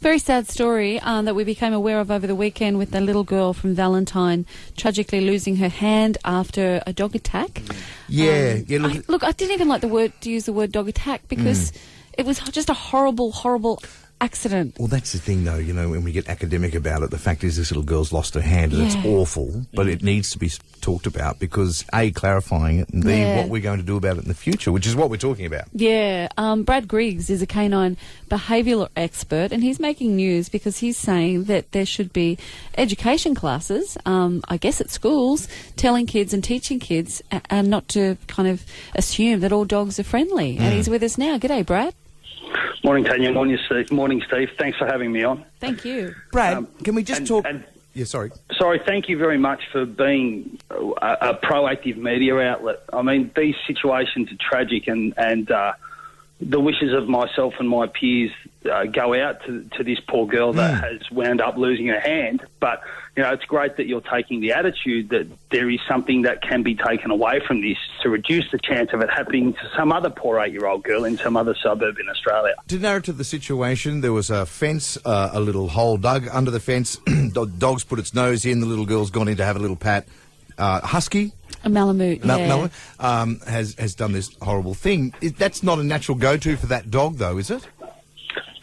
Very sad story that we became aware of over the weekend with the little girl from Valentine tragically losing her hand after a dog attack. Look, I didn't even like to use the word dog attack because it was just a horrible, horrible accident. Well, that's the thing, though, when we get academic about it, the fact is this little girl's lost her hand, and it's awful, but it needs to be talked about because, A, clarifying it, and B, what we're going to do about it in the future, which is what we're talking about. Yeah. Brad Griggs is a canine behavioural expert, and he's making news because he's saying that there should be education classes, I guess at schools, telling kids and teaching kids and not to kind of assume that all dogs are friendly. And he's with us now. G'day, Brad. Morning, Tanya. Morning, Steve. Thanks for having me on. Thank you. Brad, can we just talk... sorry. Sorry, thank you very much for being a proactive media outlet. I mean, these situations are tragic and the wishes of myself and my peers go out to this poor girl that has wound up losing her hand. But, it's great that you're taking the attitude that there is something that can be taken away from this to reduce the chance of it happening to some other poor 8-year-old girl in some other suburb in Australia. To narrow to the situation, there was a fence, a little hole dug under the fence. Dog's put its nose in. The little girl's gone in to have a little pat. Husky... A Malamute, has done this horrible thing. That's not a natural go-to for that dog, though, is it?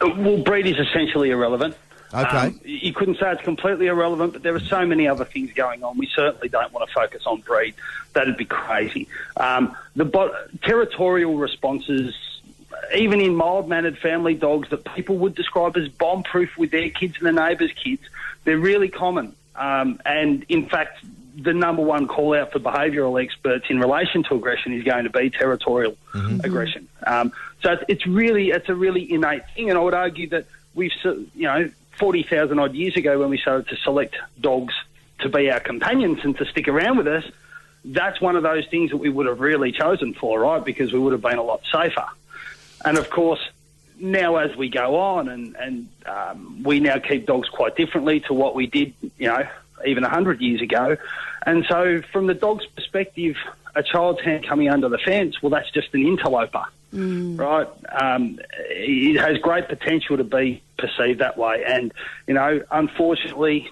Well, breed is essentially irrelevant. Okay. You couldn't say it's completely irrelevant, but there are so many other things going on. We certainly don't want to focus on breed. That'd be crazy. The territorial responses, even in mild-mannered family dogs that people would describe as bomb-proof with their kids and the neighbours' kids, they're really common. And, in fact, the number one call-out for behavioural experts in relation to aggression is going to be territorial aggression. So it's a really innate thing, and I would argue that we've, 40,000 odd years ago when we started to select dogs to be our companions and to stick around with us, that's one of those things that we would have really chosen for, right, because we would have been a lot safer. And, of course, now as we go on and we now keep dogs quite differently to what we did, even 100 years ago. And so from the dog's perspective, a child's hand coming under the fence, well, that's just an interloper, right? It has great potential to be perceived that way. And, unfortunately,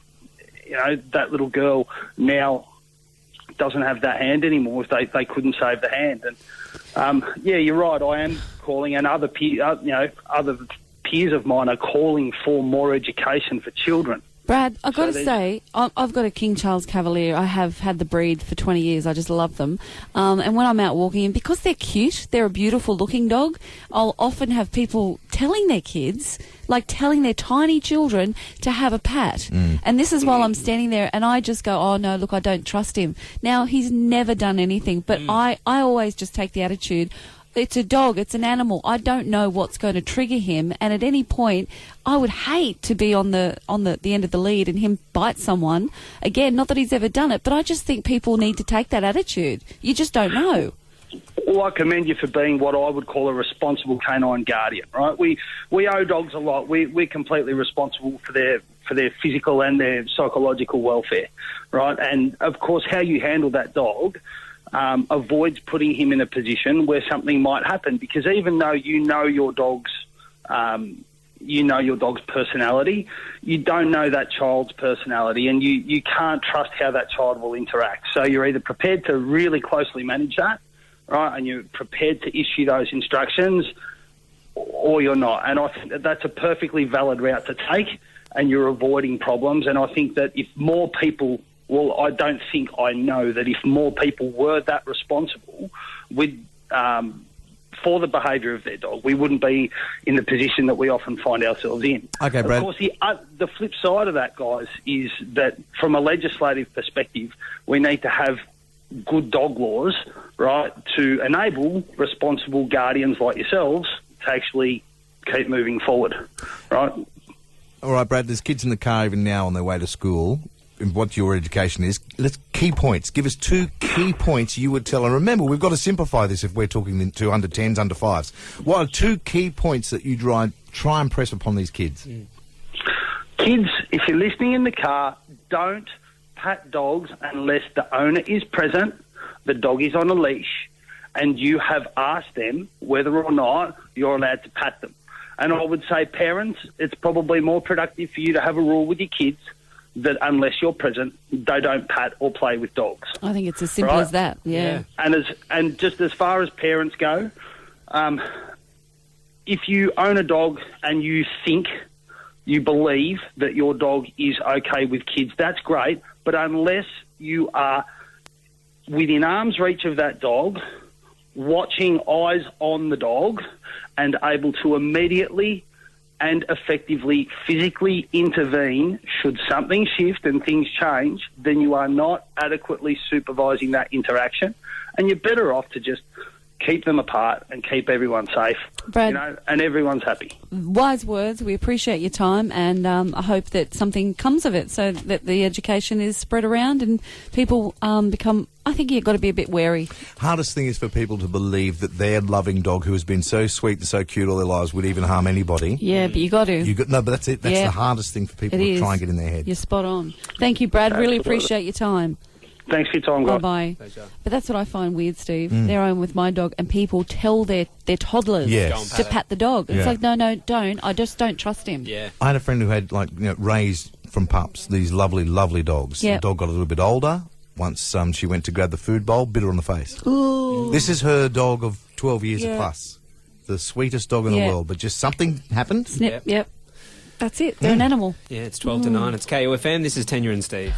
that little girl now doesn't have that hand anymore if they couldn't save the hand. And, you're right, I am calling, and other peers of mine are calling for more education for children. Brad, I've got to say, I've got a King Charles Cavalier. I have had the breed for 20 years. I just love them. And when I'm out walking, and because they're cute, they're a beautiful-looking dog, I'll often have people telling their kids, telling their tiny children to have a pat. And this is while I'm standing there, and I just go, oh, no, look, I don't trust him. Now, he's never done anything, but I always just take the attitude, it's a dog, it's an animal. I don't know what's going to trigger him, and at any point, I would hate to be on the end of the lead and him bite someone. Again, not that he's ever done it, but I just think people need to take that attitude. You just don't know. Well, I commend you for being what I would call a responsible canine guardian, right? We owe dogs a lot. We're completely responsible for their physical and their psychological welfare, right? And, of course, how you handle that dog avoids putting him in a position where something might happen, because even though you know your dog's personality, you don't know that child's personality, and you can't trust how that child will interact. So you're either prepared to really closely manage that, right, and you're prepared to issue those instructions, or you're not. And I think that's a perfectly valid route to take, and you're avoiding problems. And I think that if more people... Well, I don't think I know that if more people were that responsible for the behaviour of their dog, we wouldn't be in the position that we often find ourselves in. Okay, Brad. Of course, the flip side of that, guys, is that from a legislative perspective, we need to have good dog laws, right, to enable responsible guardians like yourselves to actually keep moving forward, right? All right, Brad, there's kids in the car even now on their way to school. What your education is. Let's key points. Give us 2 key points you would tell. And remember, we've got to simplify this if we're talking to under 10s, under 5s. What are 2 key points that you try and press upon these kids? Kids, if you're listening in the car, don't pat dogs unless the owner is present, the dog is on a leash, and you have asked them whether or not you're allowed to pat them. And I would say, parents, it's probably more productive for you to have a rule with your kids that unless you're present, they don't pat or play with dogs. I think it's as simple Right. as that. Yeah. And just as far as parents go, if you own a dog and you believe that your dog is okay with kids, that's great. But unless you are within arm's reach of that dog, watching eyes on the dog and able to immediately and effectively physically intervene should something shift and things change, then you are not adequately supervising that interaction, and you're better off to just keep them apart and keep everyone safe, Brad, and everyone's happy. Wise words. We appreciate your time, and I hope that something comes of it so that the education is spread around and people become... I think you've got to be a bit wary. Hardest thing is for people to believe that their loving dog, who has been so sweet and so cute all their lives, would even harm anybody. Yeah, but you got to. No, but that's it. That's the hardest thing for people to try and get in their head. You're spot on. Thank you, Brad. Really appreciate your time. Thanks for your time, guys. Bye-bye. Pleasure. But that's what I find weird, Steve. They're home with my dog, and people tell their toddlers Yes. to pat the dog. It's Yeah. like, no, don't. I just don't trust him. Yeah. I had a friend who had, raised from pups these lovely, lovely dogs. Yep. The dog got a little bit older. Once she went to grab the food bowl, bit her on the face. Ooh. This is her dog of 12 years Yeah. plus. The sweetest dog in the Yeah. world. But just something happened. Snip, yep. That's it. They're an animal. Yeah, it's 12 to 9. It's KOFM. This is Tanya and Steve.